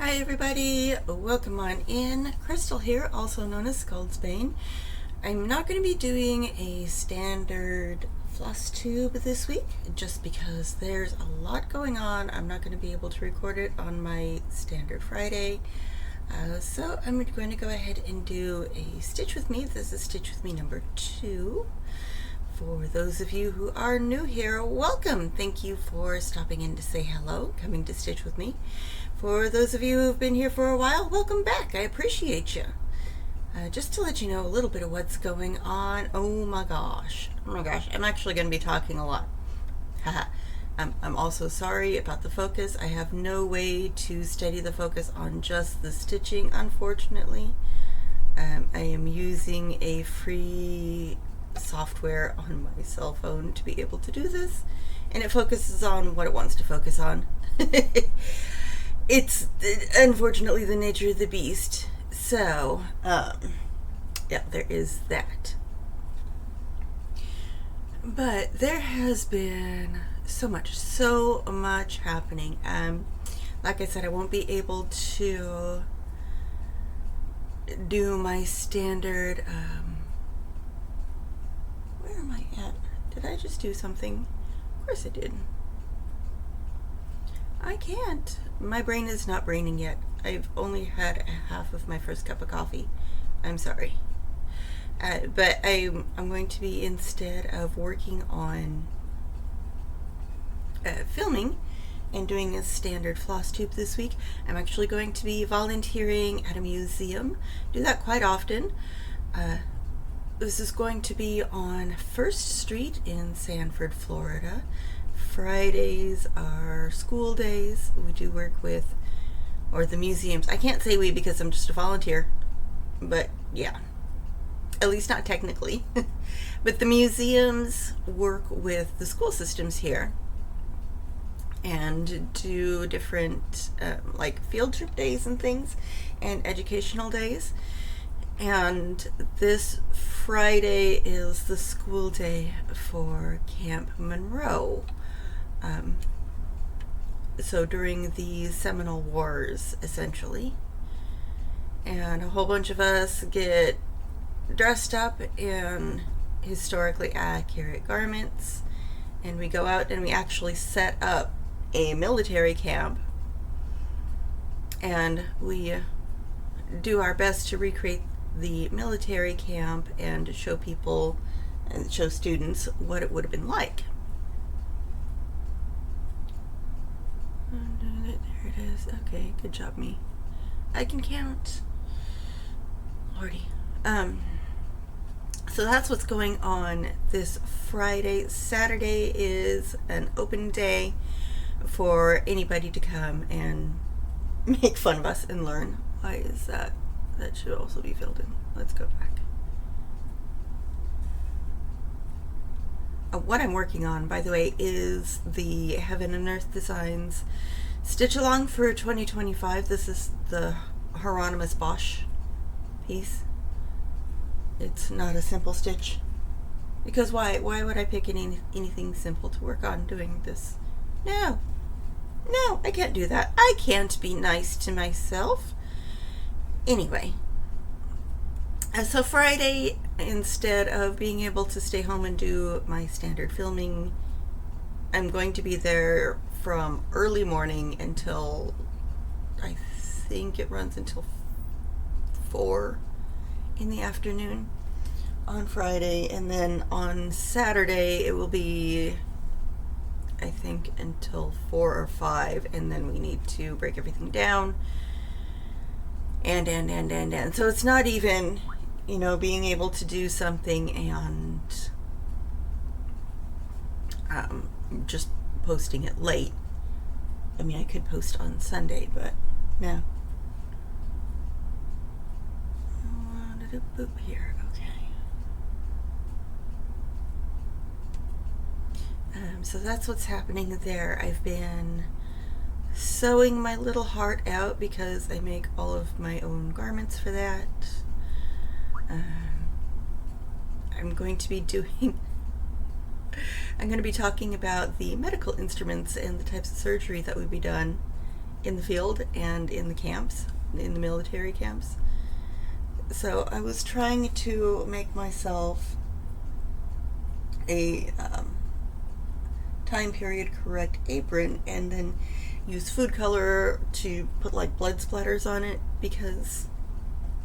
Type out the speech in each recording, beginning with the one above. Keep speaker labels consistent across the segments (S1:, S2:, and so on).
S1: Hi everybody, welcome on in. Crystal here, also known as Skuldsbane. I'm not going to be doing a standard floss tube this week, just because there's a lot going on. I'm not going to be able to record it on my standard Friday. So I'm going to go ahead and do a Stitch With Me. This is Stitch With Me number 2. For those of you who are new here, welcome. Thank you for stopping in to say hello, coming to Stitch With Me. For those of you who've been here for a while, welcome back. I appreciate you. Just to let you know a little bit of what's going on. Oh my gosh, I'm actually going to be talking a lot. Haha. I'm also sorry about the focus. I have no way to steady the focus on just the stitching, unfortunately. I am using a free software on my cell phone to be able to do this, and it focuses on what it wants to focus on. It's unfortunately the nature of the beast. So, yeah, there is that. But there has been so much happening. Like I said, I won't be able to do my standard, where am I at? Did I just do something? Of course I did. I can't. My brain is not braining yet. I've only had half of my first cup of coffee. I'm sorry. But I'm going to be, instead of working on filming and doing a standard floss tube this week, I'm actually going to be volunteering at a museum. Do that quite often. This is going to be on 1st Street in Sanford, Florida. Fridays are school days. We do work with, or the museums. I can't say we because I'm just a volunteer, but yeah, at least not technically. But the museums work with the school systems here and do different like field trip days and things, and educational days. And this Friday is the school day for Camp Monroe. So during the Seminole Wars, essentially. And a whole bunch of us get dressed up in historically accurate garments, and we go out and we actually set up a military camp, and we do our best to recreate the military camp and show people and show students what it would have been like. There it is. Okay, good job, me. I can count. Lordy. So that's what's going on this Friday. Saturday is an open day for anybody to come and make fun of us and learn. Why is that? That should also be filled in. Let's go back. What I'm working on, by the way, is the Heaven and Earth Designs Stitch Along for 2025. This is the Hieronymus Bosch piece. It's not a simple stitch. Because why? Why would I pick anything simple to work on doing this? No, I can't do that. I can't be nice to myself. Anyway, so Friday, instead of being able to stay home and do my standard filming, I'm going to be there from early morning until, I think it runs until 4 in the afternoon on Friday, and then on Saturday it will be, I think, until 4 or 5, and then we need to break everything down. And so it's not even, being able to do something and just posting it late. I mean, I could post on Sunday, but no. Boop here, okay. So that's what's happening there. I've been sewing my little heart out because I make all of my own garments for that. I'm going to be talking about the medical instruments and the types of surgery that would be done in the field and in the camps, in the military camps. So I was trying to make myself a time period correct apron and then use food color to put like blood splatters on it, because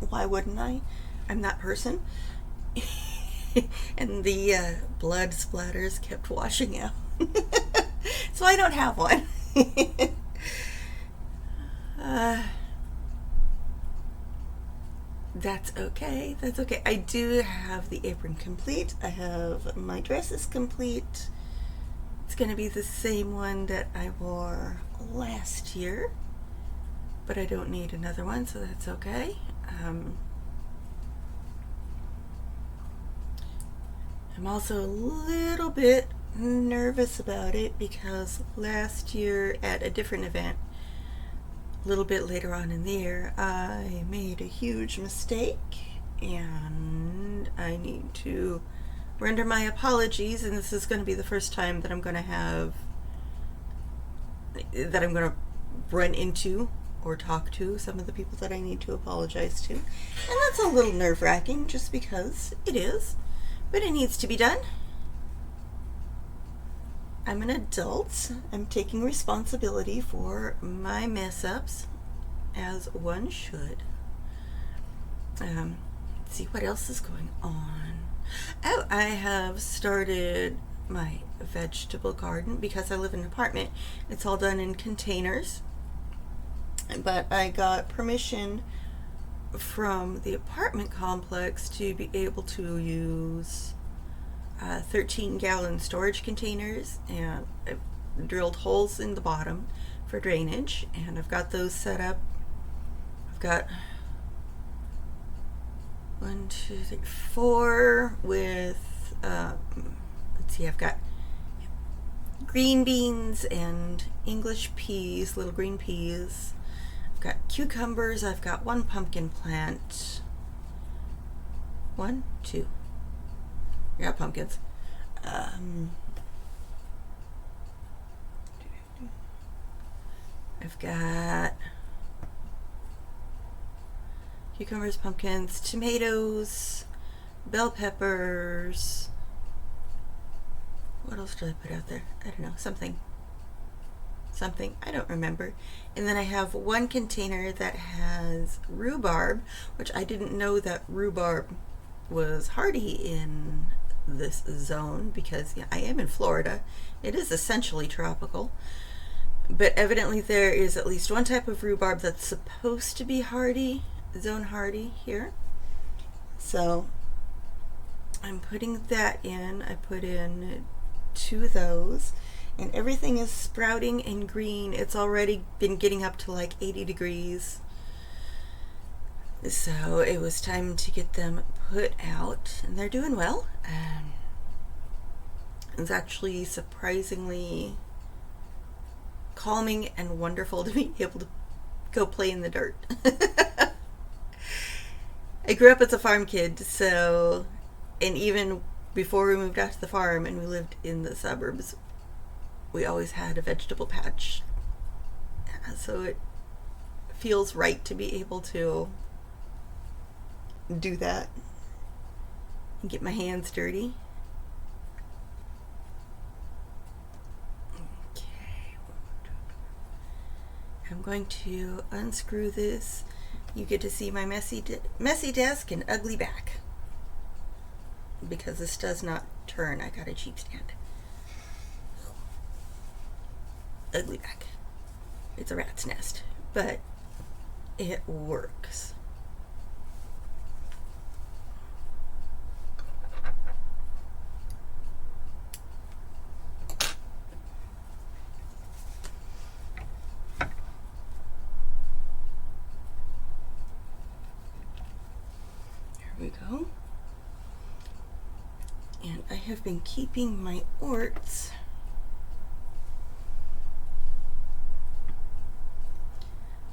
S1: why wouldn't I? I'm that person. And the blood splatters kept washing out. So I don't have one. That's okay. That's okay. I do have the apron complete. I have my dresses complete. It's going to be the same one that I wore last year, but I don't need another one, so that's okay. I'm also a little bit nervous about it because last year at a different event, a little bit later on in the year, I made a huge mistake, and I need to render my apologies, and this is going to be the first time that I'm going to run into or talk to some of the people that I need to apologize to. And that's a little nerve-wracking just because it is, but it needs to be done. I'm an adult. I'm taking responsibility for my mess-ups, as one should. Let's see what else is going on. Oh, I have started my vegetable garden because I live in an apartment. It's all done in containers, but I got permission from the apartment complex to be able to use 13-gallon storage containers, and I've drilled holes in the bottom for drainage, and I've got those set up. I've got 1, 2, 3, 4 with let's see, I've got green beans and English peas, little green peas. I've got cucumbers. I've got 1 pumpkin plant. 1, 2. Yeah, pumpkins. I've got cucumbers, pumpkins, tomatoes, bell peppers. What else did I put out there? I don't know. Something. I don't remember. And then I have 1 container that has rhubarb, which I didn't know that rhubarb was hardy in this zone because I am in Florida. It is essentially tropical. But evidently there is at least 1 type of rhubarb that's supposed to be hardy, zone hardy here. So I'm putting that in. I put in 2 of those, and everything is sprouting and green. It's already been getting up to like 80 degrees. So it was time to get them put out, and they're doing well. It's actually surprisingly calming and wonderful to be able to go play in the dirt. I grew up as a farm kid, so, and even before we moved out to the farm and we lived in the suburbs, we always had a vegetable patch. So it feels right to be able to do that and get my hands dirty. Okay. I'm going to unscrew this. You get to see my messy desk and ugly back, because this does not turn. I got a cheap stand. Ugly back. It's a rat's nest, but it works. There we go. And I have been keeping my orts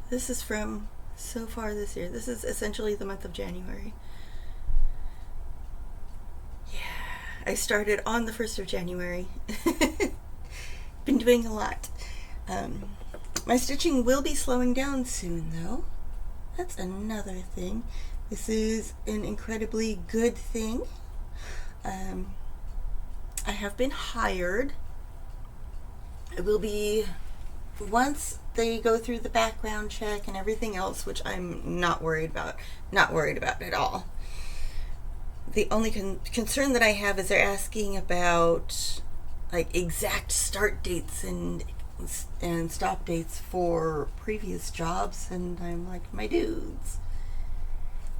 S1: This is from so far this year. This is essentially the month of January. Yeah, I started on the 1st of January. Been doing a lot. My stitching will be slowing down soon, though. That's another thing. This is an incredibly good thing. I have been hired. It will be, once they go through the background check and everything else, which I'm not worried about. Not worried about at all. The only concern that I have is they're asking about like exact start dates and stop dates for previous jobs, and I'm like, my dudes,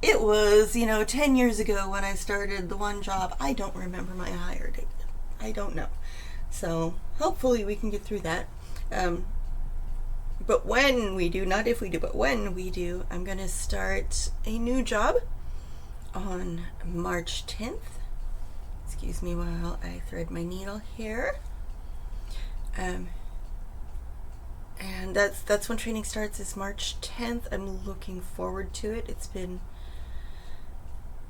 S1: it was 10 years ago when I started the one job. I don't remember my hire date. I don't know. So hopefully we can get through that. But when we do, not if we do, but when we do, I'm going to start a new job on March 10th. Excuse me while I thread my needle here. And that's when training starts, is March 10th. I'm looking forward to it. It's been,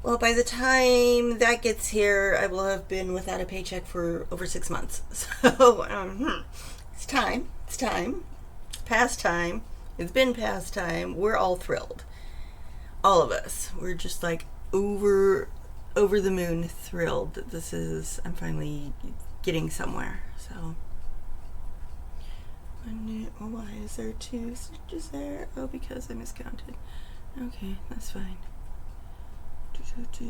S1: well, by the time that gets here, I will have been without a paycheck for over 6 months. So it's time. Past time. It's been past time. We're all thrilled. All of us. We're just like over the moon thrilled that I'm finally getting somewhere. So why is there 2 stitches there? Oh, because I miscounted. Okay, that's fine. Do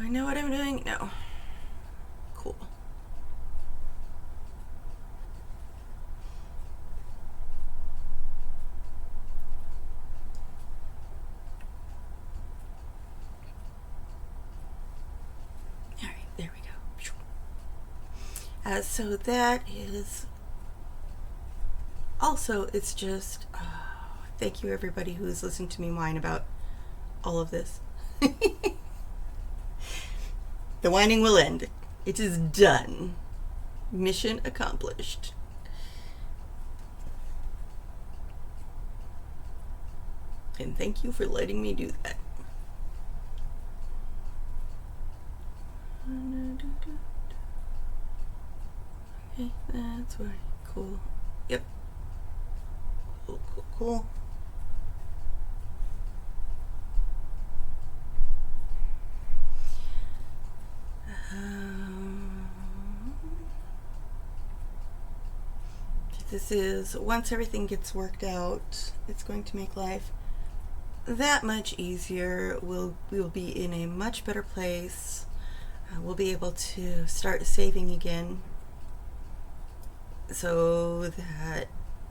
S1: I know what I'm doing? No. Cool. There we go. So that is also, it's just, thank you everybody who is listening to me whine about all of this. The whining will end. It is done. Mission accomplished. And thank you for letting me do that. Okay, that's right. Cool. Yep. Cool. This is, once everything gets worked out, it's going to make life that much easier. We will be in a much better place. We'll be able to start saving again, so that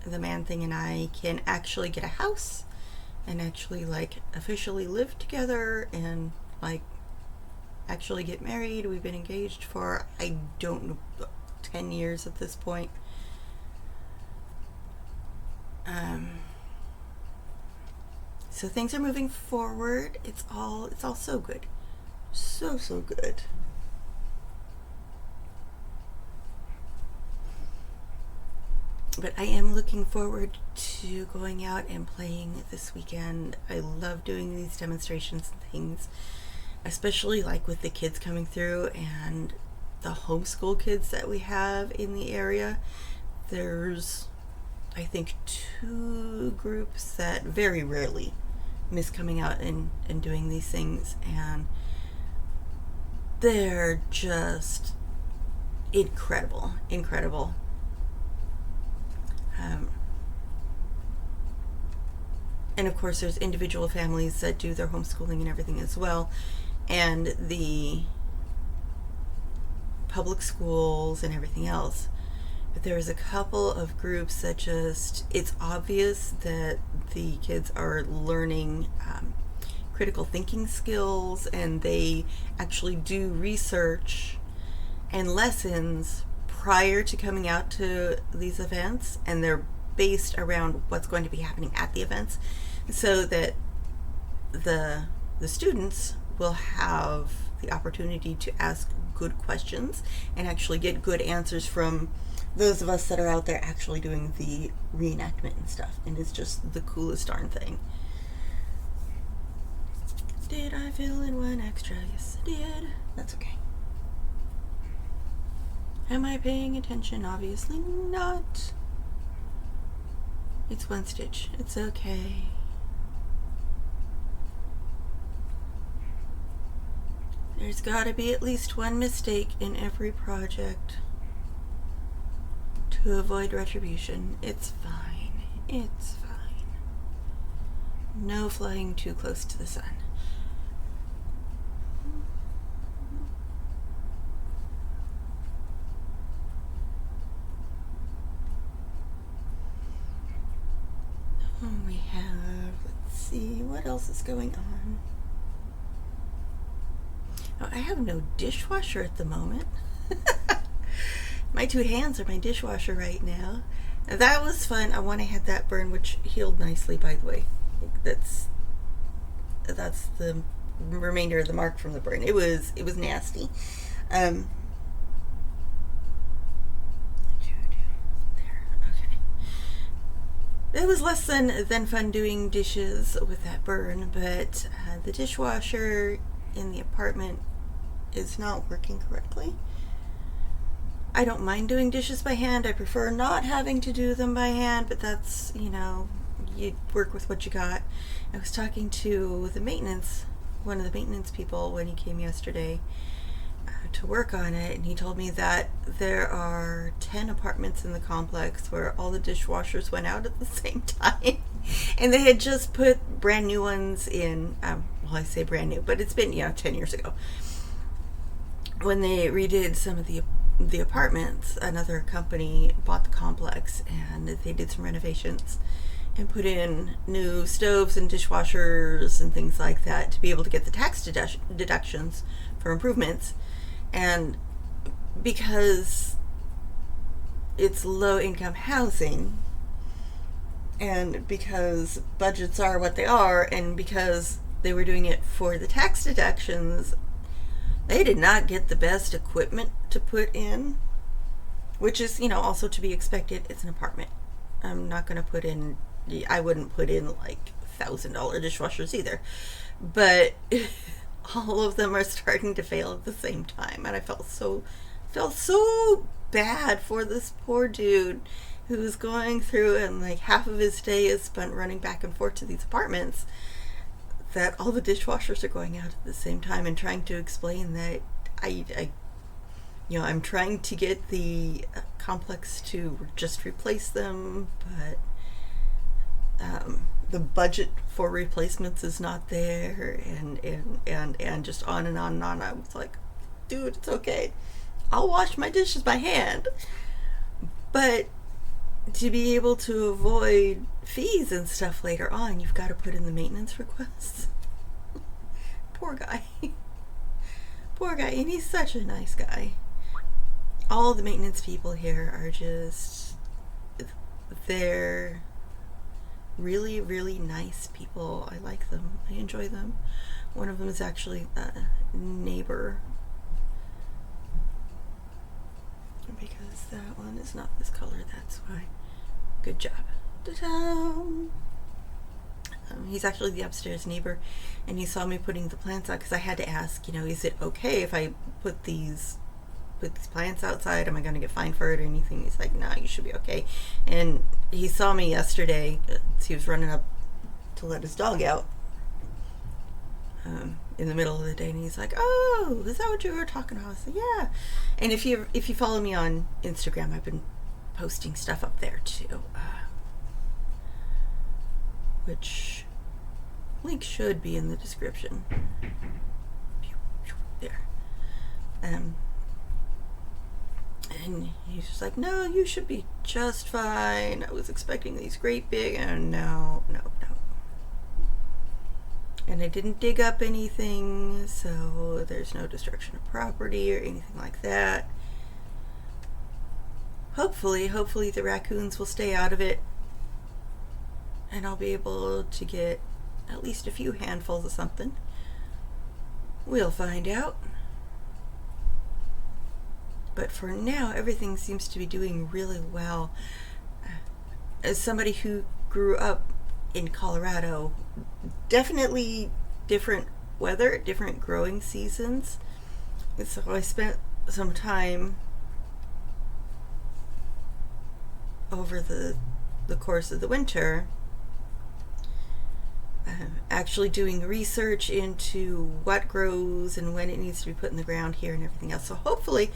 S1: the man thing and I can actually get a house and actually officially live together and actually get married. We've been engaged for, I don't know, 10 years at this point. So things are moving forward. It's all so good. So good. But I am looking forward to going out and playing this weekend. I love doing these demonstrations and things, especially with the kids coming through and the homeschool kids that we have in the area. There's, I think, 2 groups that very rarely miss coming out and doing these things, and they're just incredible. And of course there's individual families that do their homeschooling and everything as well, and the public schools and everything else. But there's a couple of groups that just, it's obvious that the kids are learning critical thinking skills, and they actually do research and lessons prior to coming out to these events, and they're based around what's going to be happening at the events, so that the students will have the opportunity to ask good questions and actually get good answers from those of us that are out there actually doing the reenactment and stuff. And it's just the coolest darn thing. Did I fill in 1 extra? Yes, I did. That's okay. Am I paying attention? Obviously not. It's one stitch. It's okay. There's gotta be at least one mistake in every project to avoid retribution. It's fine. It's fine. No flying too close to the sun. We have, let's see, what else is going on? Oh, I have no dishwasher at the moment. My two hands are my dishwasher right now. That was fun. I want to have that burn, which healed nicely, by the way. That's the remainder of the mark from the burn. It was nasty. It was less than fun doing dishes with that burn, but the dishwasher in the apartment is not working correctly. I don't mind doing dishes by hand. I prefer not having to do them by hand, but that's, you work with what you got. I was talking to one of the maintenance people when he came yesterday to work on it, and he told me that there are 10 apartments in the complex where all the dishwashers went out at the same time, and they had just put brand new ones in. Well, I say brand new, but it's been 10 years ago when they redid some of the apartments. Another company bought the complex, and they did some renovations and put in new stoves and dishwashers and things like that to be able to get the tax deductions for improvements. And because it's low-income housing, and because budgets are what they are, and because they were doing it for the tax deductions, they did not get the best equipment to put in, which is, also to be expected. It's an apartment. I'm not going to put in, I wouldn't put in like $1,000 dishwashers either, but all of them are starting to fail at the same time, and I felt so bad for this poor dude who's going through, and like half of his day is spent running back and forth to these apartments, that all the dishwashers are going out at the same time, and trying to explain that I'm trying to get the complex to just replace them, but the budget for replacements is not there, and just on and on and on. I was like, dude, it's okay. I'll wash my dishes by hand. But to be able to avoid fees and stuff later on, you've got to put in the maintenance requests. Poor guy. Poor guy. And he's such a nice guy. All the maintenance people here are just, they're really, really nice people. I like them. I enjoy them. One of them is actually a neighbor, because that one is not this color, that's why. Good job. Ta-da! He's actually the upstairs neighbor, and he saw me putting the plants out, because I had to ask, is it okay if I put these plants outside? Am I going to get fined for it or anything? He's like, nah, you should be okay. And he saw me yesterday. He was running up to let his dog out in the middle of the day, and he's like, oh, is that what you were talking about? I was like, yeah. And if you follow me on Instagram, I've been posting stuff up there too, which link should be in the description. There. And he's just like, no, you should be just fine. I was expecting these great big, and no. And I didn't dig up anything, so there's no destruction of property or anything like that. Hopefully the raccoons will stay out of it, and I'll be able to get at least a few handfuls of something. We'll find out. But for now, everything seems to be doing really well. As somebody who grew up in Colorado, definitely different weather, different growing seasons. And so I spent some time over the course of the winter, actually doing research into what grows and when it needs to be put in the ground here and everything else. So hopefully,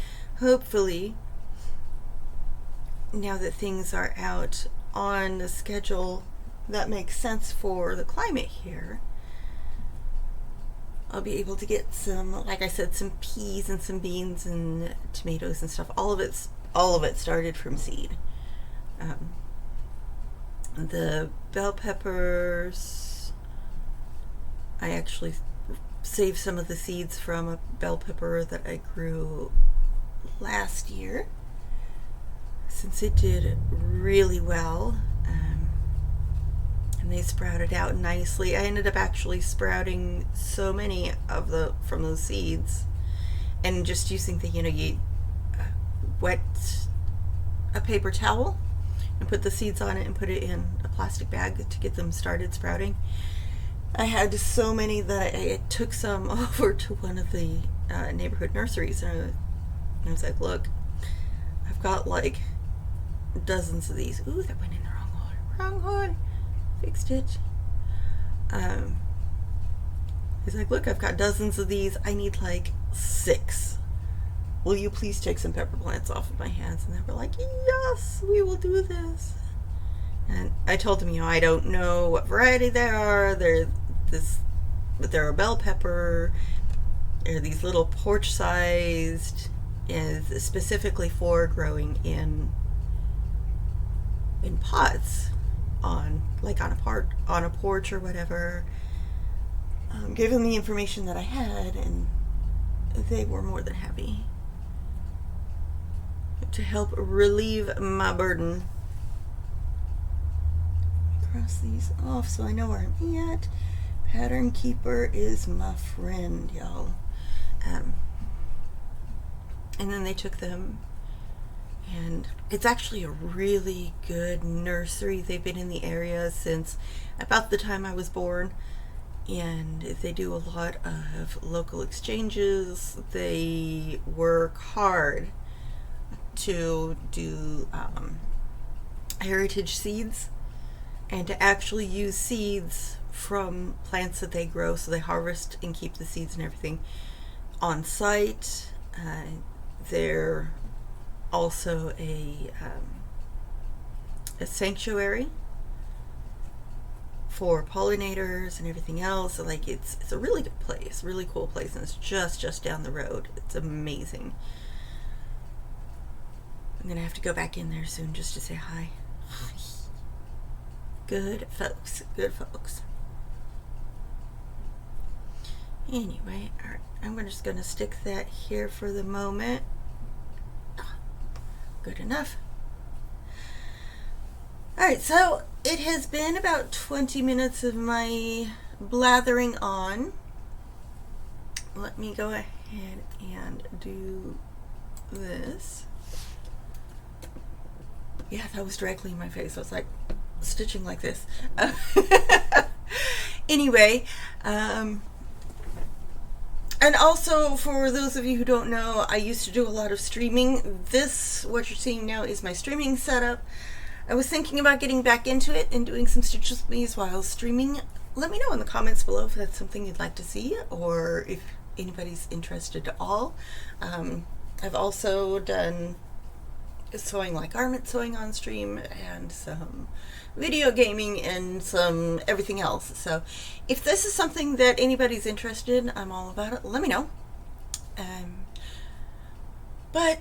S1: now that things are out on the schedule that makes sense for the climate here, I'll be able to get some, like I said, some peas and some beans and tomatoes and stuff. All of it started from seed. The bell peppers, I actually saved some of the seeds from a bell pepper that I grew last year, since it did really well, and they sprouted out nicely. I ended up actually sprouting so many from those seeds, and just using the, you wet a paper towel and put the seeds on it and put it in a plastic bag to get them started sprouting. I had so many that I took some over to one of the neighborhood nurseries, and I was like, look, I've got like dozens of these. Ooh, that went in the wrong hole. Fixed it. He's like, look, I've got dozens of these. I need like 6. Will you please take some pepper plants off of my hands? And they were like, yes, we will do this. And I told them, I don't know what variety they are. But they're a bell pepper. They're these little porch-sized, is specifically for growing in pots on a porch or whatever. Gave them the information that I had, and they were more than happy to help relieve my burden. Cross these off so I know where I'm at. Pattern Keeper is my friend, y'all. And then they took them, and it's actually a really good nursery. They've been in the area since about the time I was born, and they do a lot of local exchanges. They work hard to do heritage seeds, and to actually use seeds from plants that they grow. So they harvest and keep the seeds and everything on site. They're also a sanctuary for pollinators and everything else. So like it's a really good place, really cool place, and it's just down the road. It's amazing. I'm gonna have to go back in there soon just to say hi. Good folks. Anyway, alright, I'm just gonna stick that here for the moment. Good enough. Alright, so it has been about 20 minutes of my blathering on. Let me go ahead and do this. Yeah, that was directly in my face. I was like stitching like this. Anyway, and also for those of you who don't know, I used to do a lot of streaming. What you're seeing now is my streaming setup. I was thinking about getting back into it and doing some Stitch with Me's while streaming. Let me know in the comments below if that's something you'd like to see, or if anybody's interested at all. I've also done sewing, like garment sewing on stream, and some video gaming, and some everything else. So if this is something that anybody's interested in, I'm all about it. Let me know. But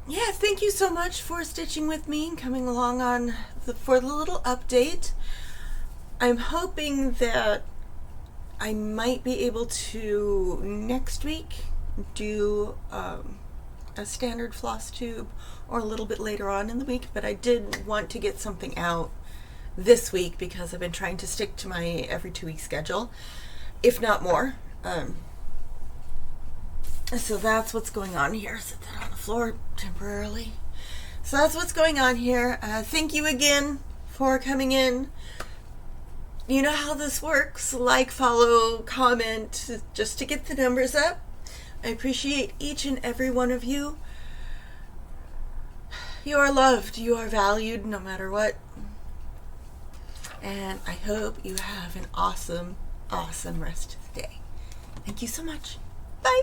S1: yeah, thank you so much for stitching with me and coming along for the little update. I'm hoping that I might be able to next week do a standard floss tube, or a little bit later on in the week, but I did want to get something out this week because I've been trying to stick to my every 2-week schedule, if not more. So that's what's going on here. Set that on the floor temporarily. So that's what's going on here. Thank you again for coming in. You know how this works. Like, follow, comment, just to get the numbers up. I appreciate each and every one of you. You are loved. You are valued no matter what. And I hope you have an awesome, awesome rest of the day. Thank you so much. Bye.